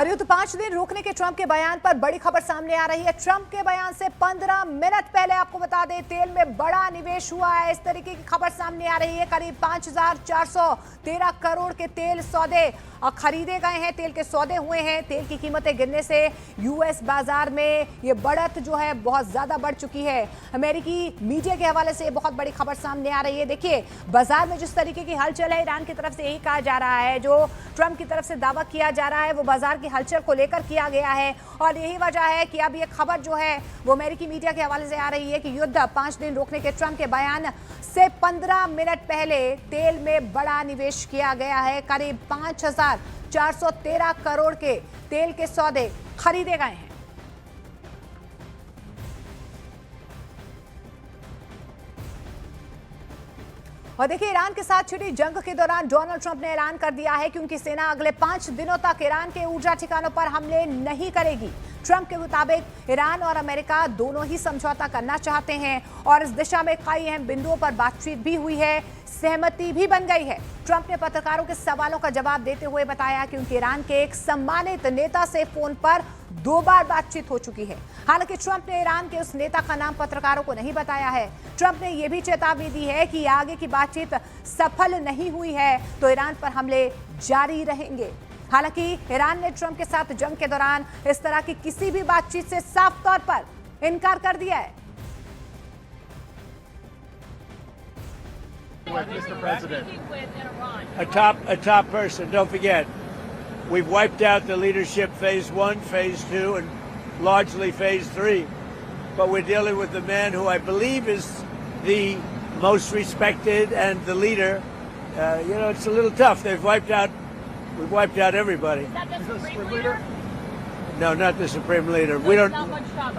तो 5 दिन रोकने के ट्रंप के बयान पर बड़ी खबर सामने आ रही है। ट्रंप के बयान से 15 मिनट पहले आपको बता दें तेल में बड़ा निवेश हुआ है। इस तरीके की खबर सामने आ रही है। करीब 5413 करोड़ के तेल सौदे खरीदे गए हैं, तेल के सौदे हुए हैं। तेल की कीमतें गिरने से यूएस बाजार में ये बढ़त जो है बहुत ज्यादा बढ़ चुकी है। अमेरिकी मीडिया के हवाले से बहुत बड़ी खबर सामने आ रही है। देखिए बाजार में जिस तरीके की हलचल है, ईरान की तरफ से यही कहा जा रहा है, जो ट्रंप की तरफ से दावा किया जा रहा है वो बाजार की हलचल को लेकर किया गया है। और यही वजह है कि अब ये खबर जो है वो अमेरिकी मीडिया के हवाले से आ रही है कि युद्ध 5 दिन रोकने के ट्रंप के बयान से 15 मिनट पहले तेल में बड़ा निवेश किया गया है। करीब 5413 करोड़ के तेल के सौदे खरीदे गए हैं। और देखिए ईरान के साथ छिड़ी जंग के दौरान डोनाल्ड ट्रंप ने ऐलान कर दिया है कि उनकी सेना अगले 5 दिनों तक ईरान के ऊर्जा ठिकानों पर हमले नहीं करेगी। ट्रंप के मुताबिक ईरान और अमेरिका दोनों ही समझौता करना चाहते हैं और इस दिशा में कई अहम बिंदुओं पर बातचीत भी हुई है, सहमति भी बन गई है। ट्रंप ने पत्रकारों के सवालों का जवाब देते हुए बताया कि उनके ईरान के एक सम्मानित नेता से फोन पर 2 बार बातचीत हो चुकी है। हालांकि ट्रंप ने ईरान के उस नेता का नाम पत्रकारों को नहीं बताया है। ट्रंप ने यह भी चेतावनी दी है कि आगे की बातचीत सफल नहीं हुई है तो ईरान पर हमले जारी रहेंगे। हालांकि ईरान ने ट्रंप के साथ जंग के दौरान इस तरह की किसी भी बातचीत से साफ तौर पर इनकार कर दिया है। Mr. President, a top person. Don't forget, we've wiped out the leadership phase 1, phase 2, and largely phase 3. But we're dealing with the man who I believe is the most respected and the leader. It's a little tough. We've wiped out everybody. Is that the Supreme Leader? No, not the Supreme Leader. We don't.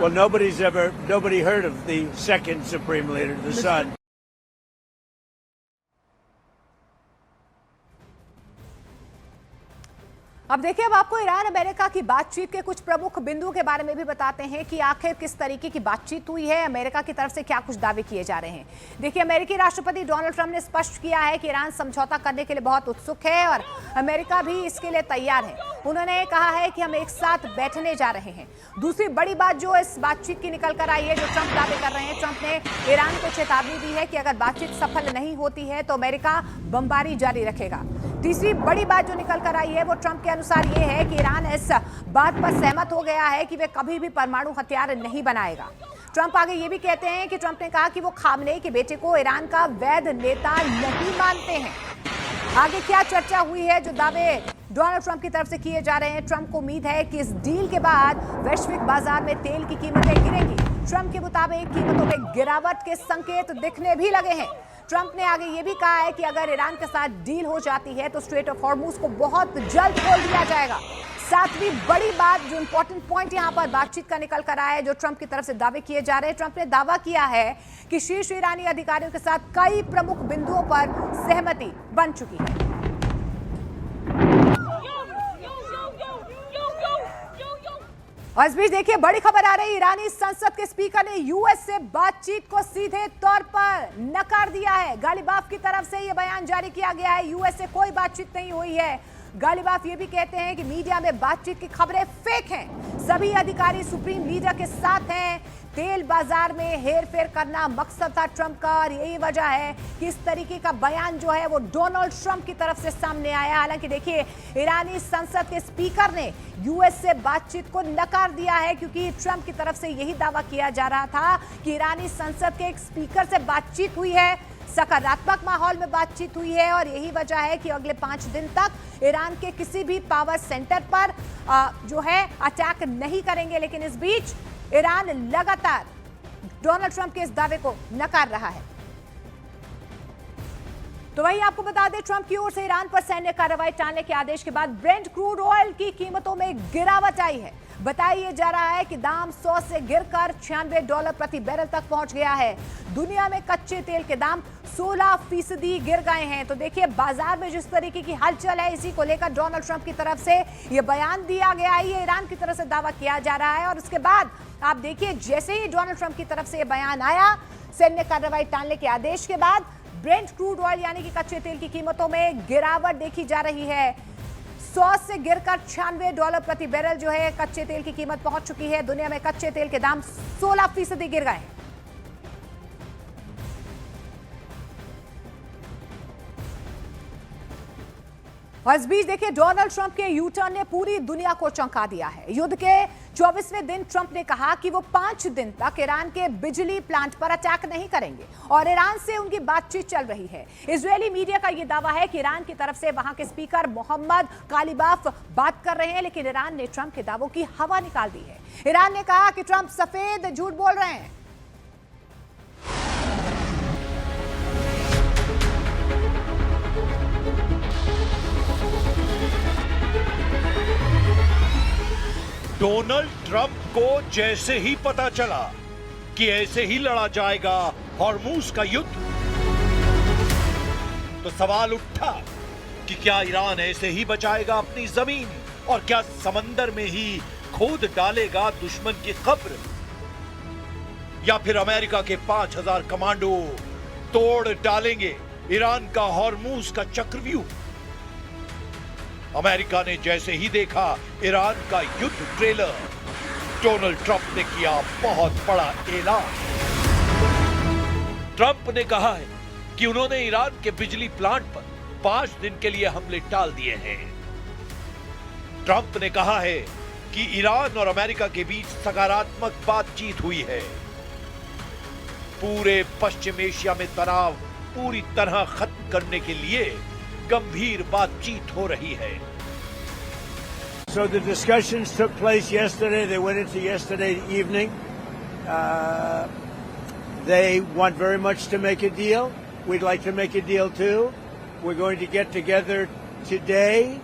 Well, nobody heard of the second Supreme Leader, the son. अब देखिए, अब आपको Iran America की बातचीत के कुछ प्रमुख बिंदुओं के बारे में भी बताते हैं कि आखिर किस तरीके की बातचीत हुई है, अमेरिका की तरफ से क्या कुछ दावे किए जा रहे हैं। देखिए अमेरिकी राष्ट्रपति डोनाल्ड ट्रंप ने स्पष्ट किया है कि ईरान समझौता करने के लिए बहुत उत्सुक है और अमेरिका भी इसके लिए तैयार है। उन्होंने कहा है कि हम एक साथ बैठने जा रहे हैं। दूसरी बड़ी बात जो इस बातचीत की निकल कर आई है, जो ट्रंप दावे कर रहे हैं, ट्रंप ने ईरान को चेतावनी दी है कि अगर बातचीत सफल नहीं होती है तो अमेरिका बमबारी जारी रखेगा। तीसरी बड़ी बात जो निकल कर आई है वो ट्रंप के अनुसार ये है कि ईरान इस बात पर सहमत हो गया है कि वे कभी भी परमाणु हथियार नहीं बनाएगा। ट्रंप आगे ये भी कहते हैं कि ट्रंप ने कहा कि वो खामनेई के बेटे को ईरान का वैध नेता नहीं मानते हैं। आगे क्या चर्चा हुई है, जो दावे डोनाल्ड ट्रंप की तरफ से किए जा रहे हैं। ट्रंप को उम्मीद है कि इस डील के बाद वैश्विक बाजार में तेल की कीमतें गिरेंगी। ट्रंप के मुताबिक कीमतों में गिरावट के संकेत दिखने भी लगे हैं। ट्रंप ने आगे ये भी कहा है कि अगर ईरान के साथ डील हो जाती है तो स्ट्रेट ऑफ हॉर्मुज को बहुत जल्द खोल दिया जाएगा। सातवीं बड़ी बात, जो इंपॉर्टेंट पॉइंट यहां पर बातचीत का निकल कर आया है, जो ट्रंप की तरफ से दावे किए जा रहे हैं। ट्रंप ने दावा किया है कि शीर्ष ईरानी अधिकारियों के साथ कई प्रमुख बिंदुओं पर सहमति बन चुकी है। और इस बीच देखिए बड़ी खबर आ रही है, ईरानी संसद के स्पीकर ने यूएस से बातचीत को सीधे तौर पर नकार दिया है। गालिबाफ की तरफ से यह बयान जारी किया गया है, यूएस से कोई बातचीत नहीं हुई है। गालिबाफ ये भी कहते हैं कि मीडिया में बातचीत की खबरें फेक हैं। सभी अधिकारी सुप्रीम लीडर के साथ हैं। तेल बाजार में हेरफेर करना मकसद था ट्रंप का और यही वजह है कि इस तरीके का बयान जो है वो डोनाल्ड ट्रंप की तरफ से सामने आया। हालांकि देखिए ईरानी संसद के स्पीकर ने यूएस से बातचीत को नकार दिया है, क्योंकि ट्रंप की तरफ से यही दावा किया जा रहा था कि ईरानी संसद के एक स्पीकर से बातचीत हुई है, सकारात्मक माहौल में बातचीत हुई है और यही वजह है कि अगले 5 दिन तक ईरान के किसी भी पावर सेंटर पर जो है अटैक नहीं करेंगे। लेकिन इस बीच ईरान लगातार डोनाल्ड ट्रंप के इस दावे को नकार रहा है। तो वहीं आपको बता दें, ट्रंप की ओर से ईरान पर सैन्य कार्रवाई टालने के आदेश के बाद ब्रेंट क्रूड ऑयल की कीमतों में गिरावट आई है। बताया जा रहा है कि दाम 100 से गिरकर $96 प्रति बैरल तक पहुंच गया है। दुनिया में कच्चे तेल के दाम 16% गिर गए हैं। तो देखिए बाजार में जिस तरीके की हलचल है, इसी को लेकर डोनाल्ड ट्रंप की तरफ से यह बयान दिया गया है, ये ईरान की तरफ से दावा किया जा रहा है। और उसके बाद आप देखिए, जैसे ही डोनाल्ड ट्रंप की तरफ से यह बयान आया, सैन्य कार्रवाई टालने के आदेश के बाद ब्रेंट क्रूड ऑयल यानी कि कच्चे तेल की कीमतों में गिरावट देखी जा रही है। 100 से गिरकर $96 प्रति बैरल जो है कच्चे तेल की कीमत पहुंच चुकी है। दुनिया में कच्चे तेल के दाम 16% गिर गए हैं। और इस बीच देखिए, डोनाल्ड ट्रंप के यू टर्न ने पूरी दुनिया को चौंका दिया है। युद्ध के 24वें दिन ट्रंप ने कहा कि वो 5 दिन तक ईरान के बिजली प्लांट पर अटैक नहीं करेंगे और ईरान से उनकी बातचीत चल रही है। इजरायली मीडिया का यह दावा है कि ईरान की तरफ से वहां के स्पीकर मोहम्मद कालिबाफ बात कर रहे हैं, लेकिन ईरान ने ट्रंप के दावों की हवा निकाल दी है। ईरान ने कहा कि ट्रंप सफेद झूठ बोल रहे हैं। डोनाल्ड ट्रंप को जैसे ही पता चला कि ऐसे ही लड़ा जाएगा हॉर्मूज का युद्ध, तो सवाल उठा कि क्या ईरान ऐसे ही बचाएगा अपनी जमीन और क्या समंदर में ही खोद डालेगा दुश्मन की कब्र, या फिर अमेरिका के 5000 कमांडो तोड़ डालेंगे ईरान का हॉर्मूज का चक्रव्यूह। अमेरिका ने जैसे ही देखा ईरान का युद्ध ट्रेलर, डोनाल्ड ट्रंप ने किया बहुत बड़ा ऐलान। ट्रंप ने कहा है कि उन्होंने ईरान के बिजली प्लांट पर 5 दिन के लिए हमले टाल दिए हैं। ट्रंप ने कहा है कि ईरान और अमेरिका के बीच सकारात्मक बातचीत हुई है। पूरे पश्चिम एशिया में तनाव पूरी तरह खत्म करने के लिए गंभीर बातचीत हो रही है। So the discussions took place yesterday. They went into yesterday evening. They want very much to make a deal. We'd like to make a deal too. We're going to get together today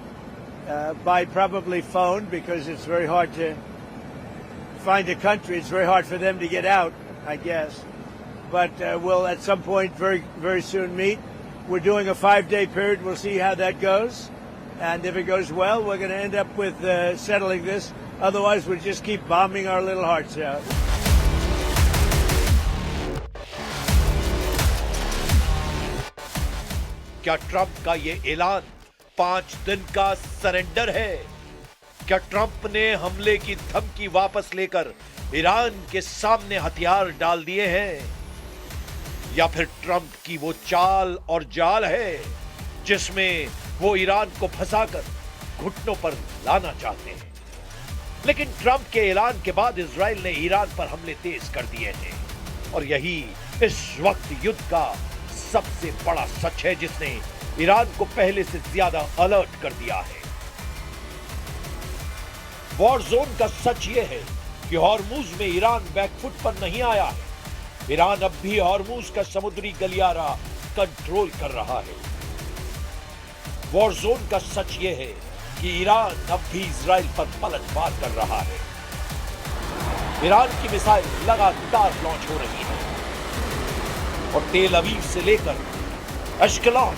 by probably phone because it's very hard to find a country. It's very hard for them to get out, I guess. But we'll at some point very, very soon meet. We're doing a 5-day period. We'll see how that goes. And if it goes well, we're going to end up with settling this. Otherwise, we'll just keep bombing our little hearts out. क्या Trump का ये ऐलान 5 दिन का surrender है? क्या Trump ने हमले की धमकी वापस लेकर ईरान के सामने हथियार डाल दिए हैं? या फिर ट्रंप की वो चाल और जाल है जिसमें वो ईरान को फंसाकर घुटनों पर लाना चाहते हैं? लेकिन ट्रंप के ऐलान के बाद इजराइल ने ईरान पर हमले तेज कर दिए हैं और यही इस वक्त युद्ध का सबसे बड़ा सच है जिसने ईरान को पहले से ज्यादा अलर्ट कर दिया है। वॉर जोन का सच यह है कि हॉर्मूज में ईरान बैकफुट पर नहीं आया है। ईरान अब भी हॉर्मूज का समुद्री गलियारा कंट्रोल कर रहा है। वॉर जोन का सच यह है कि ईरान अब भी इजराइल पर पलटवार कर रहा है। ईरान की मिसाइल लगातार लॉन्च हो रही है और तेल अवीव से लेकर अश्कलॉन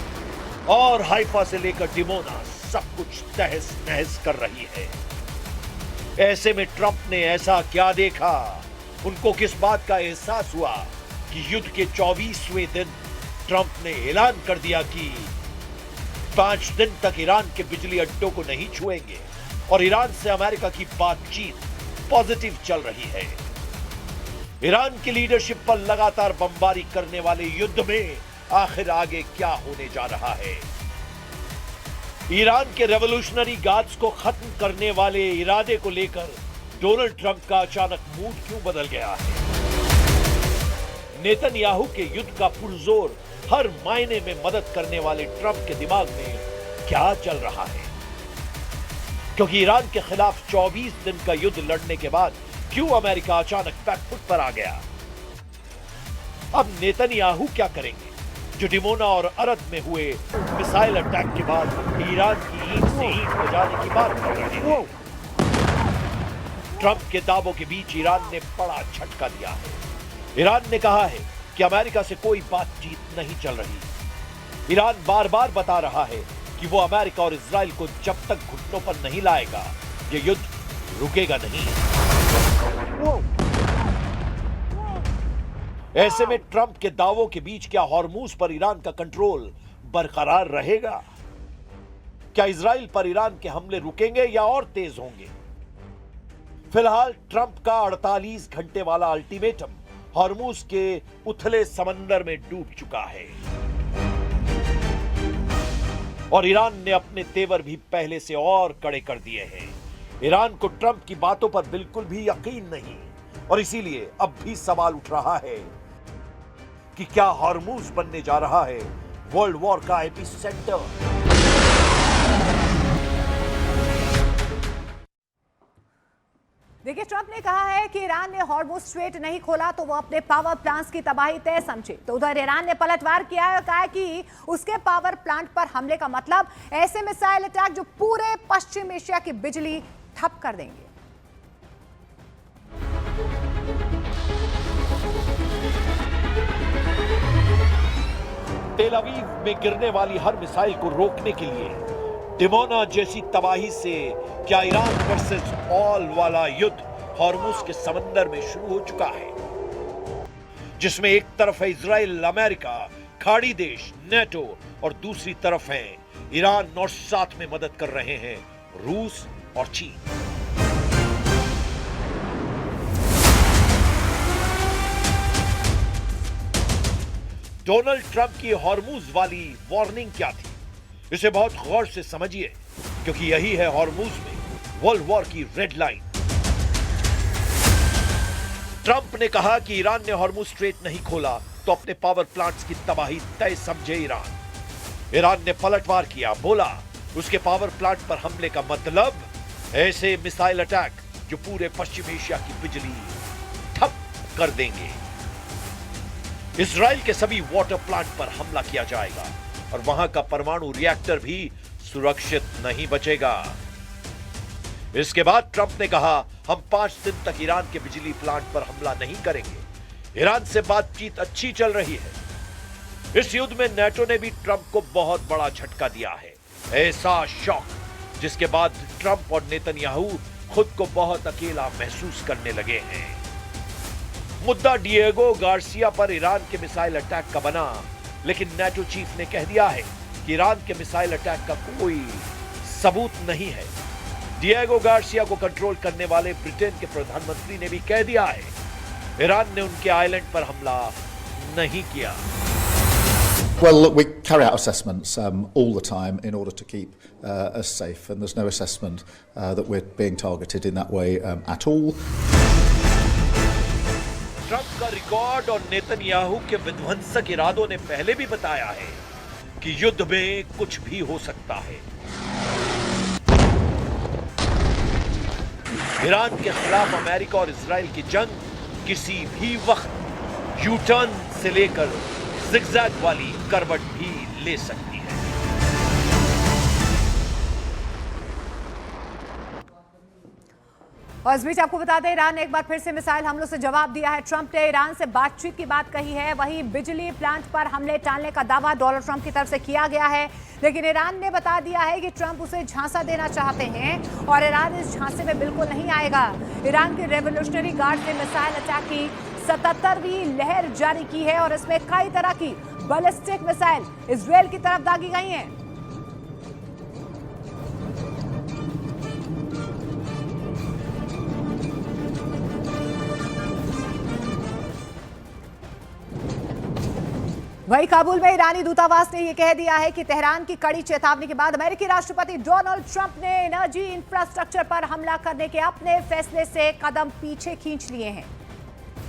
और हाइफा से लेकर डिमोना सब कुछ तहस नहस कर रही है। ऐसे में ट्रंप ने ऐसा क्या देखा, उनको किस बात का एहसास हुआ कि युद्ध के 24वें दिन ट्रंप ने ऐलान कर दिया कि 5 दिन तक ईरान के बिजली अड्डों को नहीं छुएंगे और ईरान से अमेरिका की बातचीत पॉजिटिव चल रही है। ईरान की लीडरशिप पर लगातार बमबारी करने वाले युद्ध में आखिर आगे क्या होने जा रहा है? ईरान के रेवोल्यूशनरी गार्ड्स को खत्म करने वाले इरादे को लेकर डोनाल्ड ट्रंप का अचानक मूड क्यों बदल गया है? नेतन्याहू के युद्ध का पुरजोर हर मायने में मदद करने वाले ट्रंप के दिमाग में क्या चल रहा है? क्योंकि ईरान के खिलाफ 24 दिन का युद्ध लड़ने के बाद क्यों अमेरिका अचानक बैकफुट पर आ गया? अब नेतन्याहू क्या करेंगे जो डिमोना और अरद में हुए मिसाइल अटैक के बाद ईरान की ईंट से ईंट बजाने की बात कर रहे हैं? ट्रंप के दावों के बीच ईरान ने बड़ा झटका दिया है। ईरान ने कहा है कि अमेरिका से कोई बातचीत नहीं चल रही। ईरान बार बार बता रहा है कि वो अमेरिका और इजराइल को जब तक घुटनों पर नहीं लाएगा ये युद्ध रुकेगा नहीं। ऐसे में ट्रंप के दावों के बीच क्या हॉर्मूज पर ईरान का कंट्रोल बरकरार रहेगा? क्या इजराइल पर ईरान के हमले रुकेंगे या और तेज होंगे? फिलहाल ट्रंप का 48 घंटे वाला अल्टीमेटम हॉर्मुज के उथले समंदर में डूब चुका है और ईरान ने अपने तेवर भी पहले से और कड़े कर दिए हैं। ईरान को ट्रंप की बातों पर बिल्कुल भी यकीन नहीं और इसीलिए अब भी सवाल उठ रहा है कि क्या हॉर्मुज बनने जा रहा है वर्ल्ड वॉर का एपिसेंटर। देखिए, ट्रंप ने कहा है कि ईरान ने हॉर्मुज स्ट्रेट नहीं खोला तो वो अपने पावर प्लांट्स की तबाही तय समझे। तो उधर ईरान ने पलटवार किया है और कहा है कि उसके पावर प्लांट पर हमले का मतलब ऐसे मिसाइल अटैक जो पूरे पश्चिम एशिया की बिजली ठप कर देंगे। तेल अवीव में गिरने वाली हर मिसाइल को रोकने के लिए डिमोना जैसी तबाही से क्या ईरान वर्सेस ऑल वाला युद्ध हॉर्मुज के समंदर में शुरू हो चुका है, जिसमें एक तरफ है इजराइल, अमेरिका, खाड़ी देश, नेटो और दूसरी तरफ है ईरान और साथ में मदद कर रहे हैं रूस और चीन। डोनाल्ड ट्रंप की हॉर्मुज वाली वार्निंग क्या थी, इसे बहुत गौर से समझिए, क्योंकि यही है हॉर्मुज में वर्ल्ड वॉर की रेड लाइन। ट्रंप ने कहा कि ईरान ने हॉर्मुज स्ट्रेट नहीं खोला तो अपने पावर प्लांट्स की तबाही तय समझे ईरान ने पलटवार किया, बोला उसके पावर प्लांट पर हमले का मतलब ऐसे मिसाइल अटैक जो पूरे पश्चिम एशिया की बिजली ठप कर देंगे। इजराइल के सभी वाटर प्लांट पर हमला किया जाएगा और वहां का परमाणु रिएक्टर भी सुरक्षित नहीं बचेगा। इसके बाद ट्रंप ने कहा हम 5 दिन तक ईरान के बिजली प्लांट पर हमला नहीं करेंगे। ईरान से बातचीत अच्छी चल रही है। इस युद्ध में नेटो ने भी ट्रंप को बहुत बड़ा झटका दिया है, ऐसा शॉक जिसके बाद ट्रंप और नेतन्याहू खुद को बहुत अकेला महसूस करने लगे हैं। मुद्दा डिएगो गार्सिया पर ईरान के मिसाइल अटैक का बना, लेकिन नेटो चीफ ने कह दिया है कि ईरान के मिसाइल अटैक का कोई सबूत नहीं है। डिएगो गार्सिया को कंट्रोल करने वाले ब्रिटेन के प्रधानमंत्री ने भी कह दिया है ईरान ने उनके आइलैंड पर हमला नहीं किया। Well, look, we carry out assessments all the time in order to keep us safe, and there's no assessment that we're being targeted in that way at all. Trump का record और Netanyahu के विध्वंसक इरादों ने पहले भी बताया है कि युद्ध में कुछ भी हो सकता है। ईरान के खिलाफ अमेरिका और इजराइल की जंग किसी भी वक्त यू टर्न से लेकर जिगजैग वाली करवट भी ले सकती है। और इस बीच आपको बता दें, ईरान ने एक बार फिर से मिसाइल हमलों से जवाब दिया है। ट्रंप ने ईरान से बातचीत की बात कही है, वहीं बिजली प्लांट पर हमले टालने का दावा डोनाल्ड ट्रंप की तरफ से किया गया है, लेकिन ईरान ने बता दिया है कि ट्रंप उसे झांसा देना चाहते हैं और ईरान इस झांसे में बिल्कुल नहीं आएगा। ईरान के रेवोल्यूशनरी गार्ड ने मिसाइल अटैक की 77वीं लहर जारी की है और इसमें कई तरह की बैलिस्टिक मिसाइल इजराइल की तरफ दागी गई हैं। वहीं काबुल में ईरानी दूतावास ने यह कह दिया है कि तेहरान की कड़ी चेतावनी के बाद अमेरिकी राष्ट्रपति डोनाल्ड ट्रंप ने एनर्जी इंफ्रास्ट्रक्चर पर हमला करने के अपने फैसले से कदम पीछे खींच लिए हैं।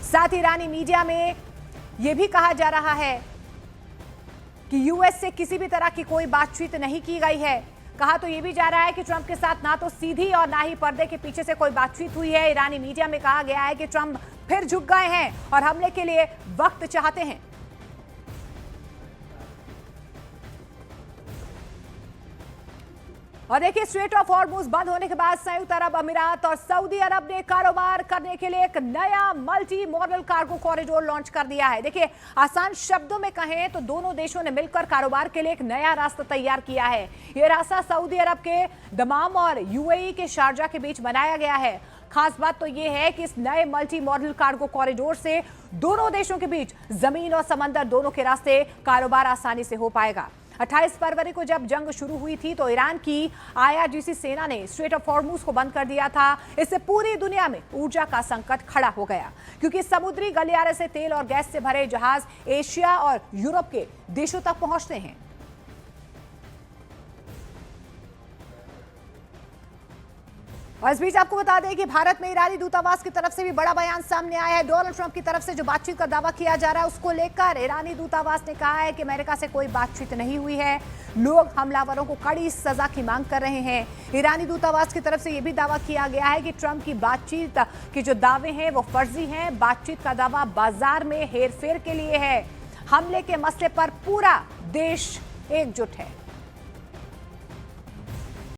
साथ ही ईरानी मीडिया में यह भी कहा जा रहा है कि यूएस से किसी भी तरह की कोई बातचीत नहीं की गई है। कहा तो यह भी जा रहा है कि ट्रंप के साथ ना तो सीधी और ना ही पर्दे के पीछे से कोई बातचीत हुई है। ईरानी मीडिया में कहा गया है कि ट्रंप फिर झुक गए हैं और हमले के लिए वक्त चाहते हैं। और देखिए, स्ट्रेट ऑफ हॉर्मुज बंद होने के बाद संयुक्त अरब अमीरात और सऊदी अरब ने कारोबार करने के लिए एक नया multi modal cargo corridor launch कर दिया है। देखिए, आसान शब्दों में कहें तो दोनों देशों ने मिलकर कारोबार के लिए एक नया रास्ता तैयार किया है। यह रास्ता सऊदी अरब के दमाम और यूएई के शारजा के बीच बनाया गया है। खास बात तो यह है कि इस नए मल्टी मॉडल कार्गो कॉरिडोर से दोनों देशों के बीच जमीन और समंदर दोनों के रास्ते कारोबार आसानी से हो पाएगा। 28 फरवरी को जब जंग शुरू हुई थी तो ईरान की IRGC सेना ने स्ट्रेट ऑफ हॉर्मुज को बंद कर दिया था। इससे पूरी दुनिया में ऊर्जा का संकट खड़ा हो गया, क्योंकि समुद्री गलियारे से तेल और गैस से भरे जहाज एशिया और यूरोप के देशों तक पहुंचते हैं। और इस बीच आपको बता दें कि भारत में ईरानी दूतावास की तरफ से भी बड़ा बयान सामने आया है। डोनाल्ड ट्रंप की तरफ से जो बातचीत का दावा किया जा रहा है उसको लेकर ईरानी दूतावास ने कहा है कि अमेरिका से कोई बातचीत नहीं हुई है। लोग हमलावरों को कड़ी सजा की मांग कर रहे हैं। ईरानी दूतावास की तरफ से यह भी दावा किया गया है कि ट्रंप की बातचीत के जो दावे हैं वो फर्जी हैं। बातचीत का दावा बाजार में हेरफेर के लिए है। हमले के मसले पर पूरा देश एकजुट है।